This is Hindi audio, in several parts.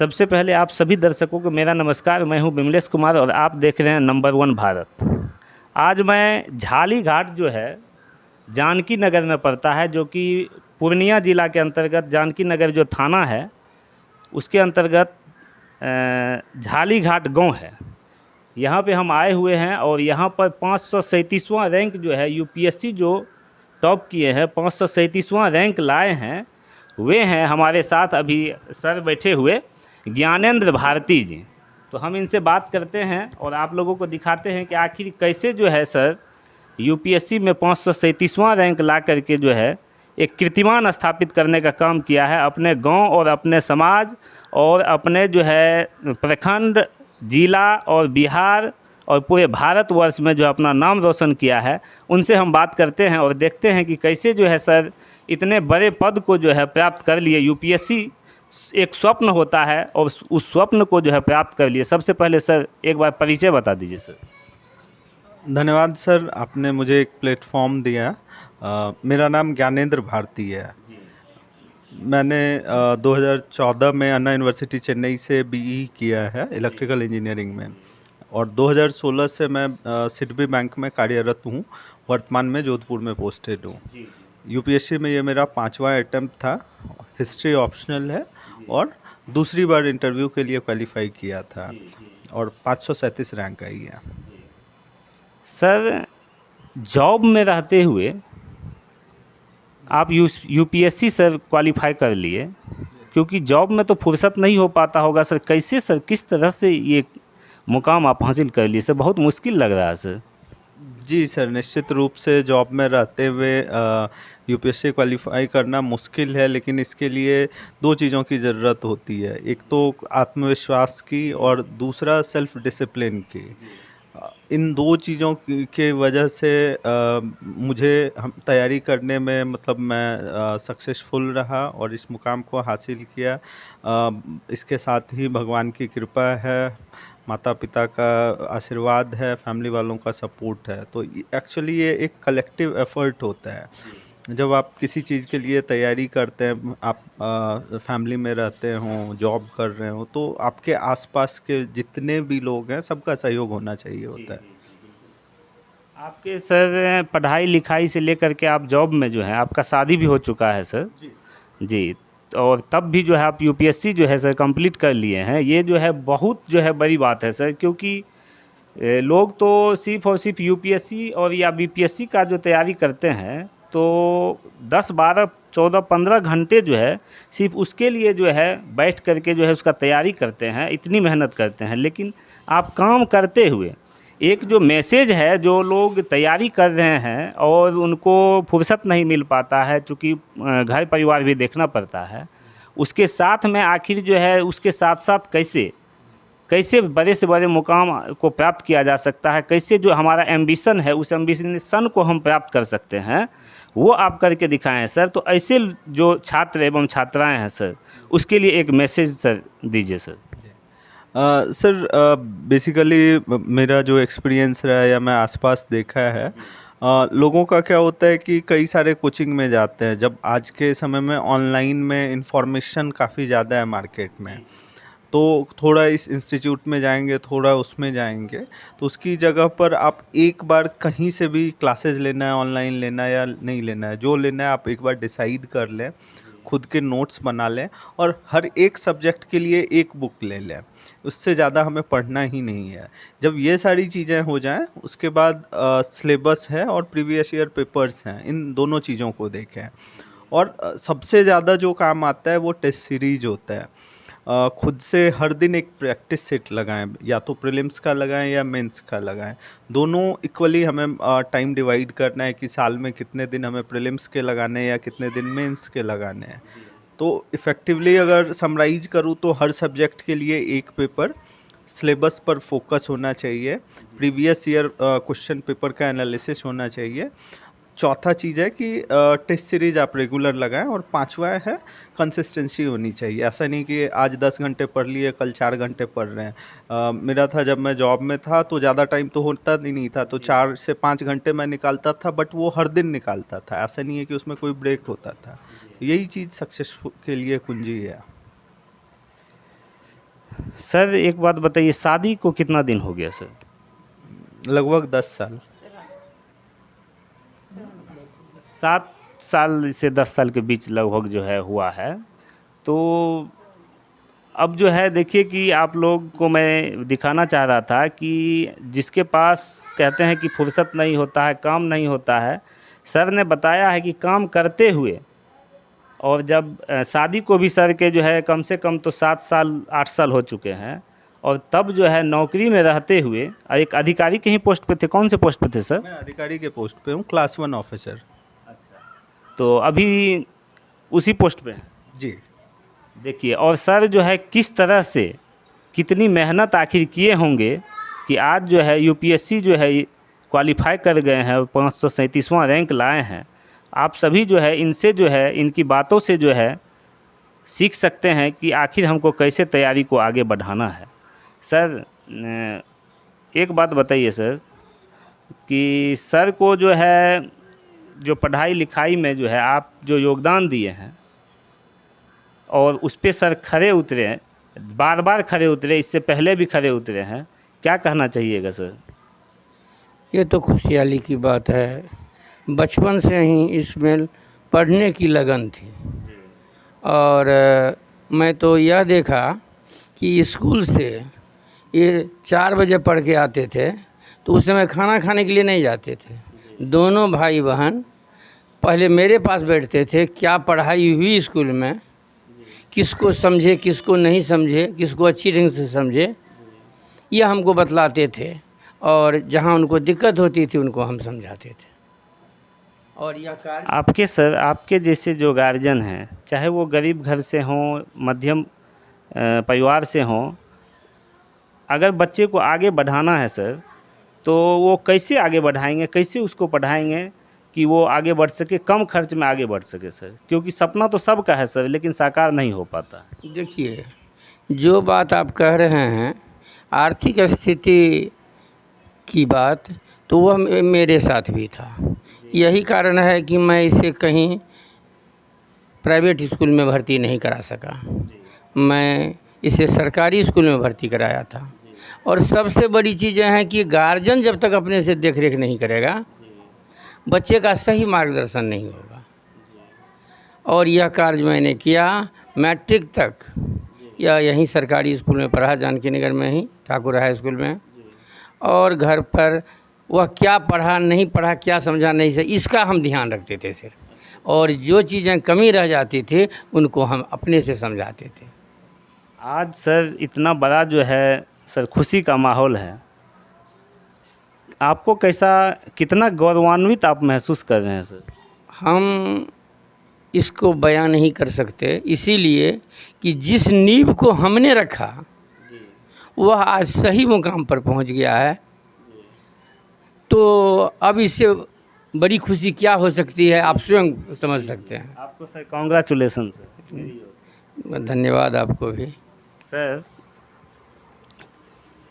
सबसे पहले आप सभी दर्शकों को मेरा नमस्कार। मैं हूं विमलेश कुमार और आप देख रहे हैं नंबर वन भारत। आज मैं झाली घाट जो है जानकी नगर में पड़ता है, जो कि पूर्णिया जिला के अंतर्गत जानकी नगर जो थाना है उसके अंतर्गत झाली घाट गांव है। यहाँ पे हम आए हुए हैं और यहाँ पर 537वां रैंक जो है यूपीएससी जो टॉप किए हैं 537वां रैंक लाए हैं, वे हैं हमारे साथ अभी सर बैठे हुए ज्ञानेंद्र भारती जी। तो हम इनसे बात करते हैं और आप लोगों को दिखाते हैं कि आखिर कैसे जो है सर यूपीएससी में 537वां रैंक ला करके जो है एक कीर्तिमान स्थापित करने का काम किया है अपने गांव और अपने समाज और अपने जो है प्रखंड, जिला और बिहार और पूरे भारतवर्ष में जो अपना नाम रोशन किया है। उनसे हम बात करते हैं और देखते हैं कि कैसे जो है सर इतने बड़े पद को जो है प्राप्त कर लिए। यूपीएससी एक स्वप्न होता है और उस स्वप्न को जो है प्राप्त कर लिए। सबसे पहले सर एक बार परिचय बता दीजिए सर। धन्यवाद सर, आपने मुझे एक प्लेटफॉर्म दिया। मेरा नाम ज्ञानेंद्र भारती है। मैंने 2014 में अन्ना यूनिवर्सिटी चेन्नई से बीई किया है इलेक्ट्रिकल इंजीनियरिंग में, और 2016 से मैं सिडबी बैंक में कार्यरत हूँ। वर्तमान में जोधपुर में पोस्टेड हूँ। यूपीएससी में ये मेरा 5वां अटैम्प्ट था। हिस्ट्री ऑप्शनल है और दूसरी बार इंटरव्यू के लिए क्वालिफाई किया था और 537 रैंक आई है। सर जॉब में रहते हुए आप यूपीएससी सर क्वालिफाई कर लिए, क्योंकि जॉब में तो फुर्सत नहीं हो पाता होगा सर। कैसे सर, किस तरह से ये मुकाम आप हासिल कर लिए सर? बहुत मुश्किल लग रहा है सर। जी सर, निश्चित रूप से जॉब में रहते हुए यूपीएससी क्वालिफाई करना मुश्किल है, लेकिन इसके लिए दो चीज़ों की ज़रूरत होती है। एक तो आत्मविश्वास की और दूसरा सेल्फ डिसिप्लिन की। इन दो चीज़ों के वजह से मुझे हम तैयारी करने में मतलब मैं सक्सेसफुल रहा और इस मुकाम को हासिल किया। इसके साथ ही भगवान की कृपा है, माता पिता का आशीर्वाद है, फैमिली वालों का सपोर्ट है। तो एक्चुअली ये एक कलेक्टिव एफर्ट होता है। जब आप किसी चीज़ के लिए तैयारी करते हैं, आप फैमिली में रहते हों, जॉब कर रहे हो, तो आपके आसपास के जितने भी लोग हैं सबका सहयोग होना चाहिए होता है। आपके सर पढ़ाई लिखाई से लेकर के आप जॉब में जो है, आपका शादी भी हो चुका है सर जी, और तब भी जो है आप यूपीएससी जो है सर कंप्लीट कर लिए हैं। ये जो है बहुत जो है बड़ी बात है सर, क्योंकि लोग तो सिर्फ और सिर्फ यूपीएससी और या बीपीएससी का जो तैयारी करते हैं तो 10, 12, 14, 15 घंटे जो है सिर्फ उसके लिए जो है बैठ करके जो है उसका तैयारी करते हैं, इतनी मेहनत करते हैं। लेकिन आप काम करते हुए एक जो मैसेज है, जो लोग तैयारी कर रहे हैं और उनको फुर्सत नहीं मिल पाता है, क्योंकि घर परिवार भी देखना पड़ता है, उसके साथ में आखिर जो है उसके साथ साथ कैसे कैसे बड़े से बड़े मुकाम को प्राप्त किया जा सकता है, कैसे जो हमारा एम्बिशन है उस एम्बिशन को हम प्राप्त कर सकते हैं, वो आप करके दिखाएं सर। तो ऐसे जो छात्र एवं छात्राएं हैं सर, उसके लिए एक मैसेज सर दीजिए सर। सर बेसिकली मेरा जो एक्सपीरियंस रहा है या मैं आसपास देखा है, लोगों का क्या होता है कि कई सारे कोचिंग में जाते हैं। जब आज के समय में ऑनलाइन में इंफॉर्मेशन काफ़ी ज़्यादा है मार्केट में, तो थोड़ा इस इंस्टीट्यूट में जाएंगे, थोड़ा उसमें जाएंगे, तो उसकी जगह पर आप एक बार कहीं से भी क्लासेस लेना है, ऑनलाइन लेना है या नहीं लेना है, जो लेना है आप एक बार डिसाइड कर लें, खुद के नोट्स बना लें और हर एक सब्जेक्ट के लिए एक बुक ले लें। उससे ज़्यादा हमें पढ़ना ही नहीं है। जब ये सारी चीज़ें हो जाएं, उसके बाद सिलेबस है और प्रीवियस ईयर पेपर्स हैं, इन दोनों चीज़ों को देखें। और सबसे ज़्यादा जो काम आता है वो टेस्ट सीरीज होता है। खुद से हर दिन एक प्रैक्टिस सेट लगाएं, या तो प्रीलिम्स का लगाएं या मेंस का लगाएं। दोनों इक्वली हमें टाइम डिवाइड करना है कि साल में कितने दिन हमें प्रीलिम्स के लगाने हैं या कितने दिन मेंस के लगाने हैं। तो इफ़ेक्टिवली अगर समराइज करूँ तो हर सब्जेक्ट के लिए एक पेपर, सिलेबस पर फोकस होना चाहिए, प्रीवियस ईयर क्वेश्चन पेपर का एनालिसिस होना चाहिए। चौथा चीज़ है कि टेस्ट सीरीज आप रेगुलर लगाएं, और पांचवा है कंसिस्टेंसी होनी चाहिए। ऐसा नहीं कि आज 10 घंटे पढ़ लिए, कल 4 घंटे पढ़ रहे हैं। मेरा था जब मैं जॉब में था तो ज़्यादा टाइम तो होता नहीं था, तो 4 से 5 घंटे मैं निकालता था, बट वो हर दिन निकालता था। ऐसा नहीं है कि उसमें कोई ब्रेक होता था। यही चीज़ सक्सेस के लिए कुंजी है। सर एक बात बताइए, शादी को कितना दिन हो गया सर? लगभग 10 साल। 7 साल से 10 साल के बीच लगभग जो है हुआ है। तो अब जो है देखिए कि आप लोग को मैं दिखाना चाह रहा था कि जिसके पास कहते हैं कि फुर्सत नहीं होता है, काम नहीं होता है, सर ने बताया है कि काम करते हुए, और जब शादी को भी सर के जो है कम से कम तो 7 साल 8 साल हो चुके हैं, और तब जो है नौकरी में रहते हुए एक अधिकारी के ही पोस्ट पे थे। कौन से पोस्ट पे थे सर? मैं अधिकारी के पोस्ट पे हूँ, क्लास 1 ऑफिसर। तो अभी उसी पोस्ट पे हैं। जी। देखिए, और सर जो है किस तरह से कितनी मेहनत आखिर किए होंगे कि आज जो है यूपीएससी जो है क्वालिफाई कर गए हैं, 537वां रैंक लाए हैं। आप सभी जो है इनसे जो है इनकी बातों से जो है सीख सकते हैं कि आखिर हमको कैसे तैयारी को आगे बढ़ाना है। सर एक बात बताइए सर कि सर को जो है जो पढ़ाई लिखाई में जो है आप जो योगदान दिए हैं और उस पे सर खरे उतरे, बार बार खरे उतरे, इससे पहले भी खरे उतरे हैं, क्या कहना चाहिएगा सर? ये तो खुशहाली की बात है। बचपन से ही इसमें पढ़ने की लगन थी, और मैं तो यह देखा कि स्कूल से ये 4 बजे पढ़ के आते थे, तो उस समय खाना खाने के लिए नहीं जाते थे। दोनों भाई बहन पहले मेरे पास बैठते थे, क्या पढ़ाई हुई स्कूल में, किसको समझे किसको नहीं समझे, किसको अच्छी ढंग से समझे, यह हमको बतलाते थे, और जहाँ उनको दिक्कत होती थी उनको हम समझाते थे। और यह कार्य आपके सर, आपके जैसे जो गार्जियन हैं, चाहे वो गरीब घर से हों, मध्यम परिवार से हों, अगर बच्चे को आगे बढ़ाना है सर, तो वो कैसे आगे बढ़ाएंगे, कैसे उसको पढ़ाएंगे कि वो आगे बढ़ सके, कम खर्च में आगे बढ़ सके सर? क्योंकि सपना तो सबका है सर, लेकिन साकार नहीं हो पाता। देखिए, जो बात आप कह रहे हैं आर्थिक स्थिति की बात, तो वह मेरे साथ भी था। यही कारण है कि मैं इसे कहीं प्राइवेट स्कूल में भर्ती नहीं करा सका। मैं इसे सरकारी स्कूल में भर्ती कराया था। और सबसे बड़ी चीज़ है कि गार्जियन जब तक अपने से देख रेख नहीं करेगा, बच्चे का सही मार्गदर्शन नहीं होगा। और यह कार्य मैंने किया। मैट्रिक तक या यहीं सरकारी स्कूल में पढ़ा, जानकी नगर में ही, ठाकुर हाई स्कूल में। और घर पर वह क्या पढ़ा नहीं पढ़ा, क्या समझा नहीं से, इसका हम ध्यान रखते थे सिर्फ। और जो चीज़ें कमी रह जाती थी उनको हम अपने से समझाते थे। आज सर इतना बड़ा जो है सर खुशी का माहौल है, आपको कैसा, कितना गौरवान्वित आप महसूस कर रहे हैं सर? हम इसको बयान नहीं कर सकते, इसीलिए कि जिस नींव को हमने रखा वह आज सही मुकाम पर पहुंच गया है। तो अब इससे बड़ी खुशी क्या हो सकती है, आप स्वयं समझ सकते हैं। आपको सर कॉन्ग्रेचुलेसन सर। धन्यवाद आपको भी। सर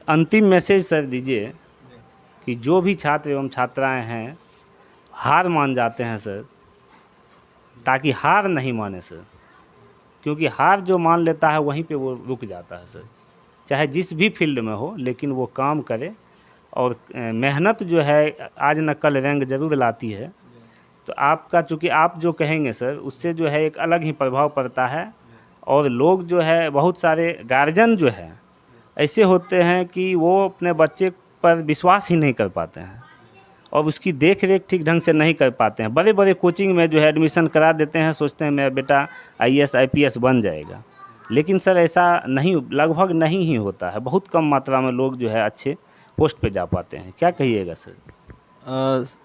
अंतिम मैसेज सर दीजिए कि जो भी छात्र एवं छात्राएं हैं हार मान जाते हैं सर, ताकि हार नहीं माने सर, क्योंकि हार जो मान लेता है वहीं पे वो रुक जाता है सर, चाहे जिस भी फील्ड में हो, लेकिन वो काम करे। और मेहनत जो है आज न कल रंग ज़रूर लाती है। तो आपका, चूँकि आप जो कहेंगे सर, उससे जो है एक अलग ही प्रभाव पड़ता है। और लोग जो है, बहुत सारे गार्जियन जो है ऐसे होते हैं कि वो अपने बच्चे पर विश्वास ही नहीं कर पाते हैं और उसकी देख रेख ठीक ढंग से नहीं कर पाते हैं। बड़े बड़े कोचिंग में जो है एडमिशन करा देते हैं, सोचते हैं मेरा बेटा आईएएस आईपीएस बन जाएगा, लेकिन सर ऐसा नहीं, लगभग नहीं ही होता है। बहुत कम मात्रा में लोग जो है अच्छे पोस्ट पे जा पाते हैं। क्या कहिएगा सर?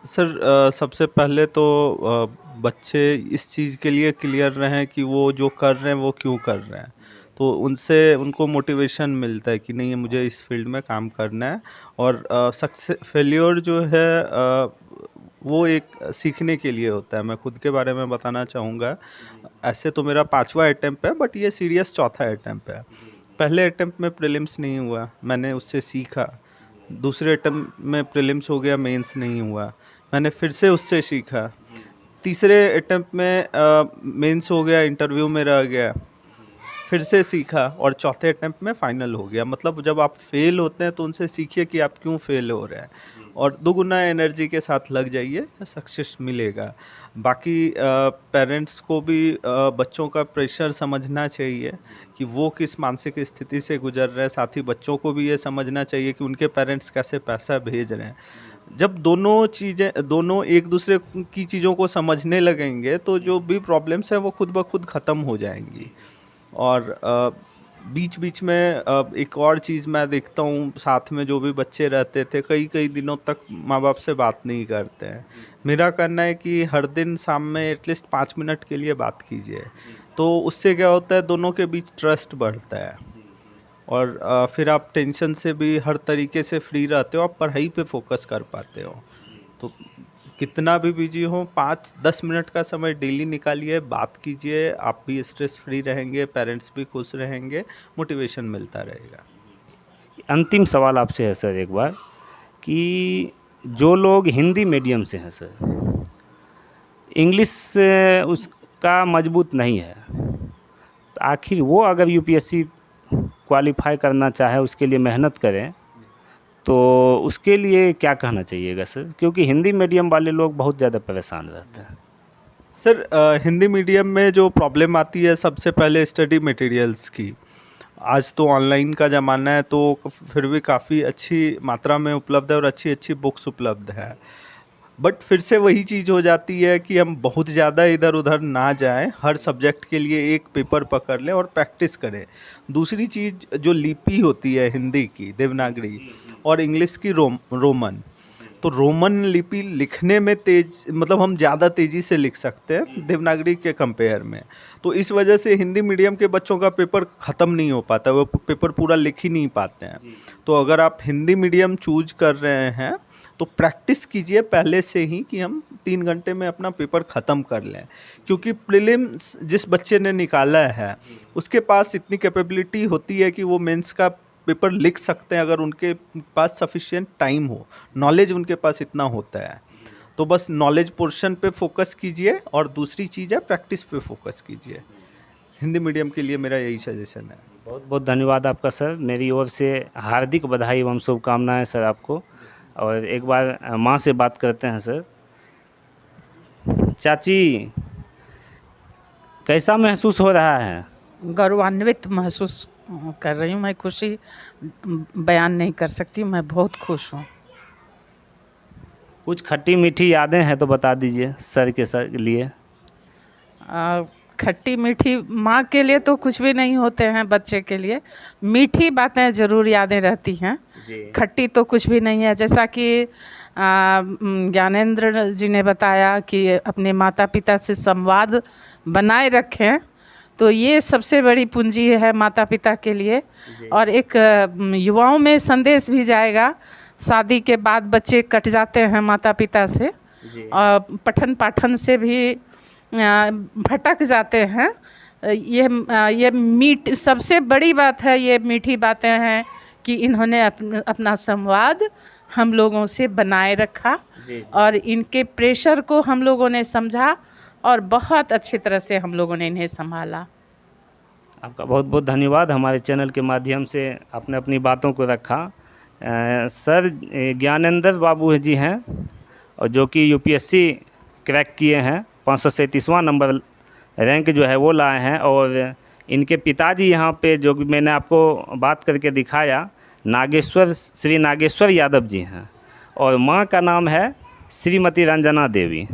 सर सबसे पहले तो बच्चे इस चीज़ के लिए क्लियर रहें कि वो जो कर रहे हैं वो क्यों कर रहे हैं, तो उनसे उनको मोटिवेशन मिलता है कि नहीं, मुझे इस फील्ड में काम करना है। और सक्सेस फेल्योर जो है वो एक सीखने के लिए होता है। मैं खुद के बारे में बताना चाहूँगा, ऐसे तो मेरा 5वां अटेम्प्ट है, बट ये सीरियस 4था अटेम्प्ट है। पहले अटेम्प्ट में प्रीलिम्स नहीं हुआ, मैंने उससे सीखा। दूसरे अटेम्प्ट में प्रीलिम्स हो गया, मेंस नहीं हुआ, मैंने फिर से उससे सीखा। तीसरे अटेम्प्ट में मेंस हो गया, इंटरव्यू में रह गया। फिर से सीखा और चौथे अटेम्प्ट में फ़ाइनल हो गया। मतलब जब आप फेल होते हैं तो उनसे सीखिए कि आप क्यों फेल हो रहे हैं, और दुगुना एनर्जी के साथ लग जाइए, सक्सेस मिलेगा। बाकी पेरेंट्स को भी बच्चों का प्रेशर समझना चाहिए कि वो किस मानसिक स्थिति से गुजर रहे हैं। साथ ही बच्चों को भी ये समझना चाहिए कि उनके पेरेंट्स कैसे पैसा भेज रहे हैं। जब दोनों एक दूसरे की चीज़ों को समझने लगेंगे तो जो भी प्रॉब्लम्स हैं वो खुद ब खुद ख़त्म हो जाएंगी। और बीच बीच में एक और चीज़ मैं देखता हूँ, साथ में जो भी बच्चे रहते थे कई कई दिनों तक माँ बाप से बात नहीं करते हैं। मेरा कहना है कि हर दिन शाम में एटलीस्ट 5 मिनट के लिए बात कीजिए, तो उससे क्या होता है, दोनों के बीच ट्रस्ट बढ़ता है और फिर आप टेंशन से भी हर तरीके से फ्री रहते हो, आप पढ़ाई पे फोकस कर पाते हो। तो कितना भी बिजी हो, 5-10 मिनट का समय डेली निकालिए, बात कीजिए, आप भी स्ट्रेस फ्री रहेंगे, पेरेंट्स भी खुश रहेंगे, मोटिवेशन मिलता रहेगा। अंतिम सवाल आपसे है सर एक बार, कि जो लोग हिंदी मीडियम से हैं सर, इंग्लिश उसका मजबूत नहीं है, तो आखिर वो अगर यूपीएससी क्वालिफाई करना चाहे, उसके लिए मेहनत करें, तो उसके लिए क्या कहना चाहिएगा सर? क्योंकि हिंदी मीडियम वाले लोग बहुत ज़्यादा परेशान रहते हैं। सर हिंदी मीडियम में जो प्रॉब्लम आती है सबसे पहले स्टडी मटेरियल्स की। आज तो ऑनलाइन का ज़माना है, तो फिर भी काफ़ी अच्छी मात्रा में उपलब्ध है और अच्छी अच्छी बुक्स उपलब्ध है। बट फिर से वही चीज़ हो जाती है कि हम बहुत ज़्यादा इधर उधर ना जाएं, हर सब्जेक्ट के लिए एक पेपर पकड़ लें और प्रैक्टिस करें। दूसरी चीज़, जो लिपि होती है हिंदी की, देवनागरी, और इंग्लिश की रोमन, तो रोमन लिपि लिखने में मतलब हम ज़्यादा तेज़ी से लिख सकते हैं देवनागरी के कंपेयर में। तो इस वजह से हिंदी मीडियम के बच्चों का पेपर ख़त्म नहीं हो पाता, वो पेपर पूरा लिख ही नहीं पाते हैं। तो अगर आप हिंदी मीडियम चूज कर रहे हैं तो प्रैक्टिस कीजिए पहले से ही कि हम 3 घंटे में अपना पेपर ख़त्म कर लें, क्योंकि प्रीलिम्स जिस बच्चे ने निकाला है उसके पास इतनी कैपेबिलिटी होती है कि वो मेंस का पेपर लिख सकते हैं, अगर उनके पास सफिशिएंट टाइम हो, नॉलेज उनके पास इतना होता है। तो बस नॉलेज पोर्शन पे फोकस कीजिए और दूसरी चीज़ है प्रैक्टिस पे फोकस कीजिए। हिंदी मीडियम के लिए मेरा यही सजेशन है। बहुत बहुत धन्यवाद आपका सर, मेरी ओर से हार्दिक बधाई एवं शुभकामनाएं सर आपको। और एक बार माँ से बात करते हैं सर। चाची, कैसा महसूस हो रहा है? गौरवान्वित महसूस कर रही हूँ। मैं खुशी बयान नहीं कर सकती, मैं बहुत खुश हूँ। कुछ खट्टी मीठी यादें हैं तो बता दीजिए सर के लिए। खट्टी मीठी माँ के लिए तो कुछ भी नहीं होते हैं, बच्चे के लिए मीठी बातें ज़रूर यादें रहती हैं, खट्टी तो कुछ भी नहीं है। जैसा कि ज्ञानेंद्र जी ने बताया कि अपने माता पिता से संवाद बनाए रखें, तो ये सबसे बड़ी पूंजी है माता पिता के लिए। और एक युवाओं में संदेश भी जाएगा, शादी के बाद बच्चे कट जाते हैं माता पिता से और पठन पाठन से भी भटक जाते हैं। ये सबसे बड़ी बात है, ये मीठी बातें हैं कि इन्होंने अपना संवाद हम लोगों से बनाए रखा और इनके प्रेशर को हम लोगों ने समझा और बहुत अच्छी तरह से हम लोगों ने इन्हें संभाला। आपका बहुत बहुत धन्यवाद, हमारे चैनल के माध्यम से आपने अपनी बातों को रखा। सर ज्ञानेंद्र बाबू जी हैं और जो कि यूपीएससी क्रैक किए हैं, 537वां नंबर रैंक जो है वो लाए हैं। और इनके पिताजी यहाँ पे जो मैंने आपको बात करके दिखाया, श्री नागेश्वर यादव जी हैं, और माँ का नाम है श्रीमती रंजना देवी।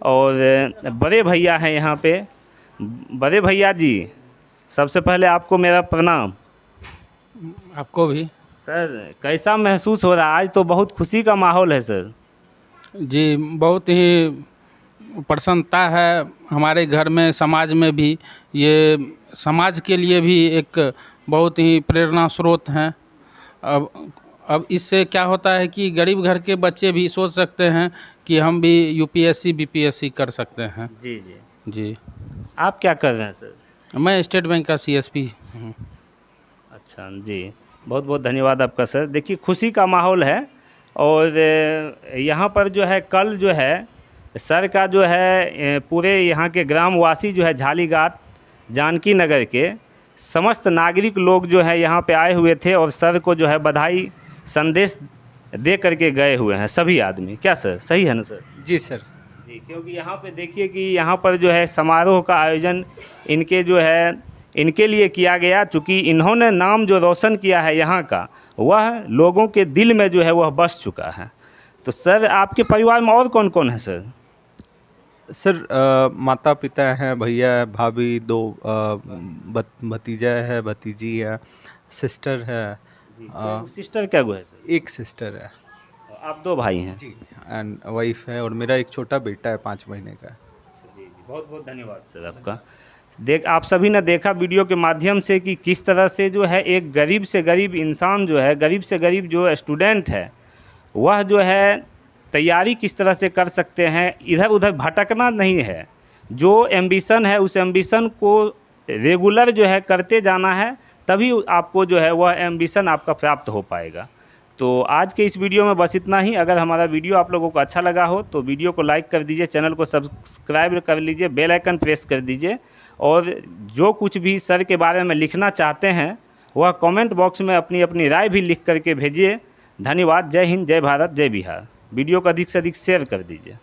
और बड़े भैया हैं यहाँ पे। बड़े भैया जी, सबसे पहले आपको मेरा प्रणाम। आपको भी। सर कैसा महसूस हो रहा है? आज तो बहुत खुशी का माहौल है सर। जी, बहुत ही प्रसन्नता है हमारे घर में, समाज में भी। ये समाज के लिए भी एक बहुत ही प्रेरणा स्रोत हैं। अब इससे क्या होता है कि गरीब घर के बच्चे भी सोच सकते हैं कि हम भी यूपीएससी बीपीएससी कर सकते हैं। जी जी जी। आप क्या कर रहे हैं सर? मैं स्टेट बैंक का सीएसपी हूँ। अच्छा जी, बहुत बहुत धन्यवाद आपका सर। देखिए खुशी का माहौल है। और यहाँ पर जो है कल जो है सर का जो है पूरे यहाँ के ग्रामवासी जो है झालीघाट जानकी नगर के समस्त नागरिक लोग जो है यहाँ पे आए हुए थे और सर को जो है बधाई संदेश दे करके गए हुए हैं सभी आदमी। क्या सर, सही है ना सर? जी सर। जी, क्योंकि यहाँ पे देखिए कि यहाँ पर जो है समारोह का आयोजन इनके जो है इनके लिए किया गया, चूँकि इन्होंने नाम जो रोशन किया है यहाँ का, वह लोगों के दिल में जो है वह बस चुका है। तो सर आपके परिवार में और कौन कौन है सर? सर माता पिता हैं, भैया है, भाभी, 2 भतीजा है, भतीजी है, सिस्टर है। सिस्टर क्या है सर? एक सिस्टर है आप 2 भाई हैं? जी, एंड वाइफ है, और मेरा एक छोटा बेटा है 5 महीने का। जी जी, बहुत बहुत धन्यवाद सर आपका। आप सभी ने देखा वीडियो के माध्यम से कि किस तरह से जो है एक गरीब से गरीब इंसान जो है, गरीब से गरीब जो स्टूडेंट है, वह जो है तैयारी किस तरह से कर सकते हैं, इधर उधर भटकना नहीं है। जो एम्बिशन है उस एम्बिशन को रेगुलर जो है करते जाना है, तभी आपको जो है वह एम्बिशन आपका प्राप्त हो पाएगा। तो आज के इस वीडियो में बस इतना ही। अगर हमारा वीडियो आप लोगों को अच्छा लगा हो तो वीडियो को लाइक कर दीजिए, चैनल को सब्सक्राइब कर लीजिए, बेल आइकन प्रेस कर दीजिए, और जो कुछ भी सर के बारे में लिखना चाहते हैं वह कमेंट बॉक्स में अपनी अपनी राय भी लिख करके भेजिए। धन्यवाद। जय हिंद, जय भारत, जय बिहार। वीडियो को अधिक से अधिक शेयर कर दीजिए।